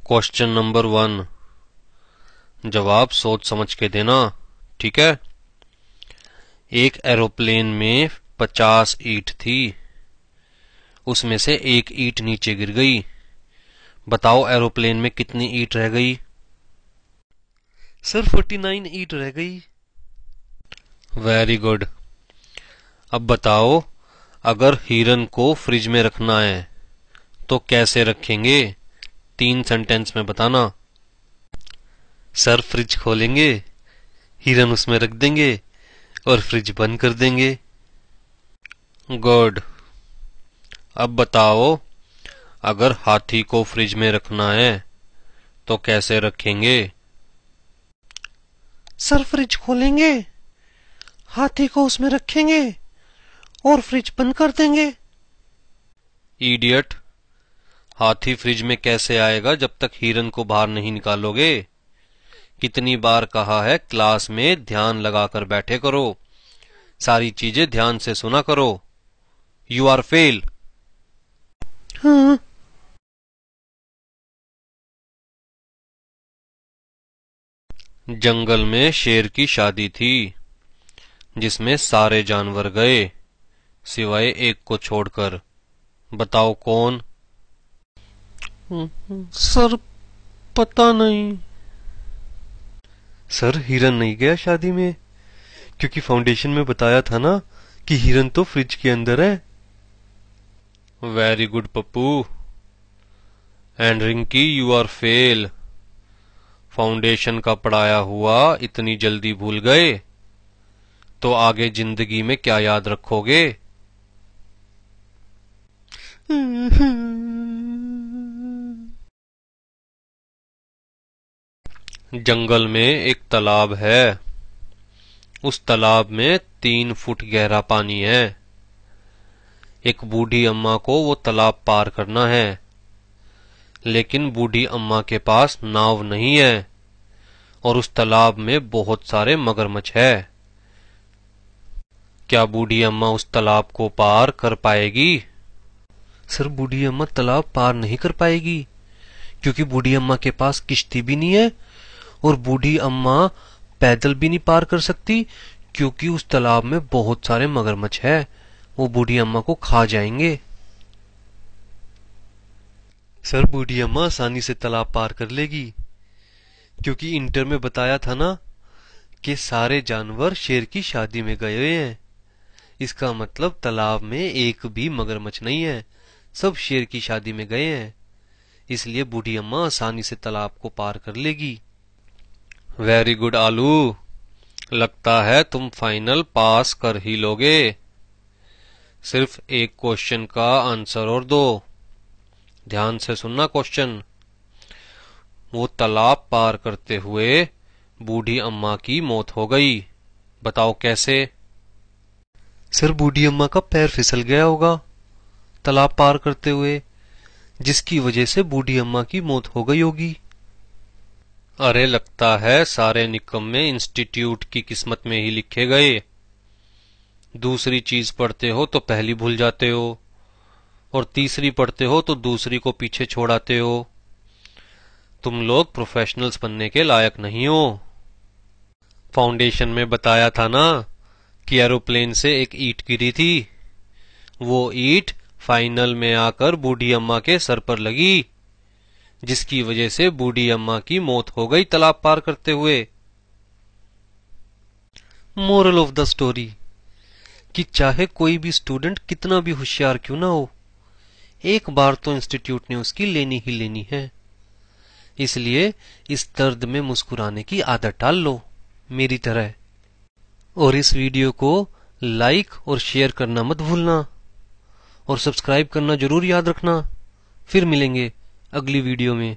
Question number 1 जवाब सोच समझ के देना, ठीक है। एक एरोप्लेन में 50 ईंट थी, उसमें से एक ईंट नीचे गिर गई। बताओ एरोप्लेन में कितनी ईंट रह गई? सर 49 ईंट रह गई। Very good. अब बताओ, अगर हिरन को फ्रिज में रखना है तो कैसे रखेंगे? 3 सेंटेंस में बताना। सर फ्रिज खोलेंगे, हिरन उसमें रख देंगे और फ्रिज बंद कर देंगे। गुड। अब बताओ, अगर हाथी को फ्रिज में रखना है तो कैसे रखेंगे? सर फ्रिज खोलेंगे, हाथी को उसमें रखेंगे और फ्रिज बंद कर देंगे। इडियट, हाथी फ्रिज में कैसे आएगा जब तक हिरन को बाहर नहीं निकालोगे? कितनी बार कहा है क्लास में ध्यान लगाकर बैठे करो, सारी चीजें ध्यान से सुना करो। You are fail. हाँ। जंगल में शेर की शादी थी जिसमें सारे जानवर गए सिवाय एक को छोड़कर। बताओ कौन? सर पता नहीं। सर हिरन नहीं गया शादी में, क्योंकि फाउंडेशन में बताया था ना कि हिरन तो फ्रिज के अंदर है। Very good Pappu. And Rinky, you are fail. Foundation का पढ़ाया हुआ इतनी जल्दी भूल गए तो आगे जिंदगी में क्या याद रखोगे? जंगल में एक तालाब है, उस तालाब में 3 फुट गहरा पानी है। एक बूढ़ी अम्मा को वो तालाब पार करना है, लेकिन बूढ़ी अम्मा के पास नाव नहीं है और उस तालाब में बहुत सारे मगरमच्छ है। क्या बूढ़ी अम्मा उस तालाब को पार कर पाएगी? सर बूढ़ी अम्मा तालाब पार नहीं कर पाएगी, क्योंकि बूढ़ी अम्मा के पास किश्ती भी नहीं है और बूढ़ी अम्मा पैदल भी नहीं पार कर सकती, क्योंकि उस तालाब में बहुत सारे मगरमच्छ है, वो बूढ़ी अम्मा को खा जाएंगे। सर बूढ़ी अम्मा आसानी से तालाब पार कर लेगी, क्योंकि इंटर में बताया था ना कि सारे जानवर शेर की शादी में गए हुए हैं। इसका मतलब तालाब में एक भी मगरमच्छ नहीं है, सब शेर की शादी में गए हैं, इसलिए बूढ़ी अम्मा आसानी से तालाब को पार कर लेगी। वेरी गुड आलू, लगता है तुम फाइनल पास कर ही लोगे। सिर्फ एक क्वेश्चन का आंसर और दो। ध्यान से सुनना क्वेश्चन। वो तालाब पार करते हुए बूढ़ी अम्मा की मौत हो गई, बताओ कैसे? सर बूढ़ी अम्मा का पैर फिसल गया होगा तालाब पार करते हुए, जिसकी वजह से बूढ़ी अम्मा की मौत हो गई होगी। अरे लगता है सारे निकम्मे इंस्टीट्यूट की किस्मत में ही लिखे गए। दूसरी चीज पढ़ते हो तो पहली भूल जाते हो और तीसरी पढ़ते हो तो दूसरी को पीछे छोड़ाते हो। तुम लोग प्रोफेशनल्स बनने के लायक नहीं हो। फाउंडेशन में बताया था ना कि एरोप्लेन से एक ईंट गिरी थी, वो ईंट फाइनल में आकर बूढ़ी अम्मा के सर पर लगी, जिसकी वजह से बूढ़ी अम्मा की मौत हो गई तालाब पार करते हुए। मोरल ऑफ द स्टोरी कि चाहे कोई भी स्टूडेंट कितना भी होशियार क्यों ना हो, एक बार तो इंस्टीट्यूट ने उसकी लेनी ही लेनी है। इसलिए इस दर्द में मुस्कुराने की आदत डाल लो मेरी तरह, और इस वीडियो को लाइक और शेयर करना मत भूलना और सब्सक्राइब करना जरूर याद रखना। फिर मिलेंगे अगली वीडियो में।